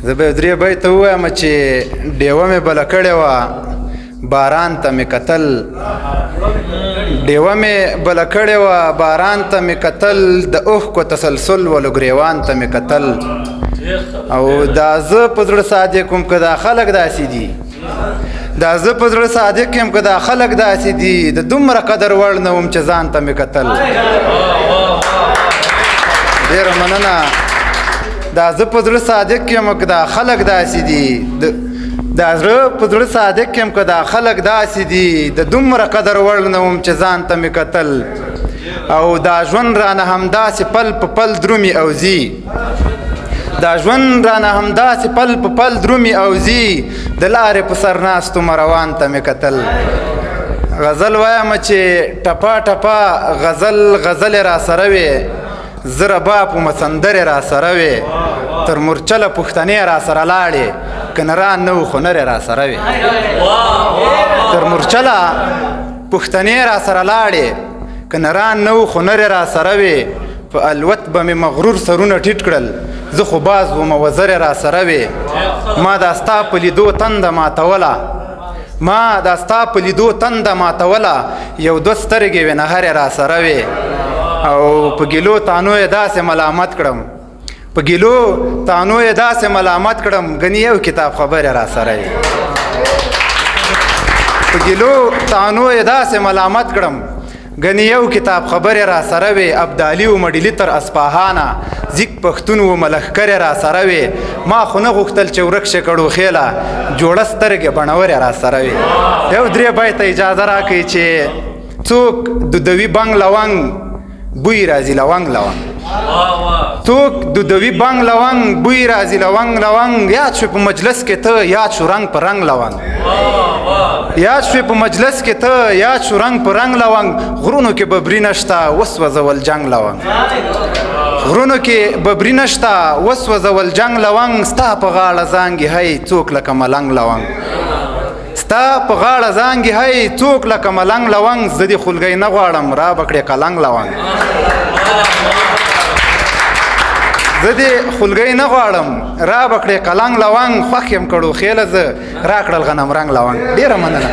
زه به درې بیته ووایم چې ډیوه مې بله کړې وه باران ته مې کتل ډیوه مې بله کړې وه باران ته مې کتل د اوښکو تسلسل ولو ګریوان ته مې کتل او دا زه په زړه صادق یم که دا خلک داسې دي دا زه په زړه صادق یم که دا خلک داسې دي د دومره قدر وړ نه وم چې ځان ته مې کتل ډېره مننه دا زه په زړه صادق یم که دا خلک داسې دي دا زه په زړه صادق یم که دا خلک داسې دي د دومره قدر وړ نه وم چې ځان ته مې کتل او دا ژوند رانه همداسې پل په پل درومي او ځي دا ژوند رانه همداسې پل په پل درومي او ځي د لارې په سر ناستو مروان ته مې کتل غزل وایم چې ټپه ټپه غزل را سره وې زه رباب ومه سندرې را سره وې تر مورچله پښتنې را سره لاړې که نران نه و خو نرې را سره وې تر مورچله پښتنې را سره لاړې که نران نه و خو نرې را سره وې په الوت به مې مغرور سرونه ټیټ کړل زه خو باز ومه وزرې را سره وې ما دا ستا په لیدو تنده ماتوله ما دا ستا په لیدو تنده ماتوله یو دوه سترګې وې نهرې را سره وې او په ګیلو تانو یې داسې ملامت کړم په ګیلو تانو یې داسې ملامت کړم ګنې یو کتاب خبرې را سره وې په ګیلو تانو یې داسې ملامت کړم ګنې یو کتاب خبرې را سره وې ابدالي و مډلي تر اصفهانه ځیګ پښتون و ملښکرې را سره وې ما خو نه غوښتل چې ورک شي کړو خېله جوړه سترګې بڼورې را سره وې یو درې بیته اجازه راکوي چې څوک دودوي بنګ لونګ بوی راځي لونګ لونګ څوک دودوي بنګ لونګ بوی راځي لونګ لونګ یاد شوې په مجلس کې ته یاد شو رنګ په رنګ لونګ یاد شوې په مجلس کې ته یاد شو رنګ په رنګ لونګ غرونو کې ببري نشته وسوځول جنګ لونګ غرونو کې ببري نشته وسوځول جنګ لونګ ستا په غاړه زانګې هی څوک لکه ملنګ لونګ ستا په غاړه زانګې هی څوک لکه ملنګ لونګ زه دې خولګۍ نه غواړم را به کړې قلنګ لونګ زه دې خولګۍ نه غواړم را به کړې قلنګ لونګ خوښ یم کړو خېله زه را کړل غنم رنګ لونګ ډېره مننه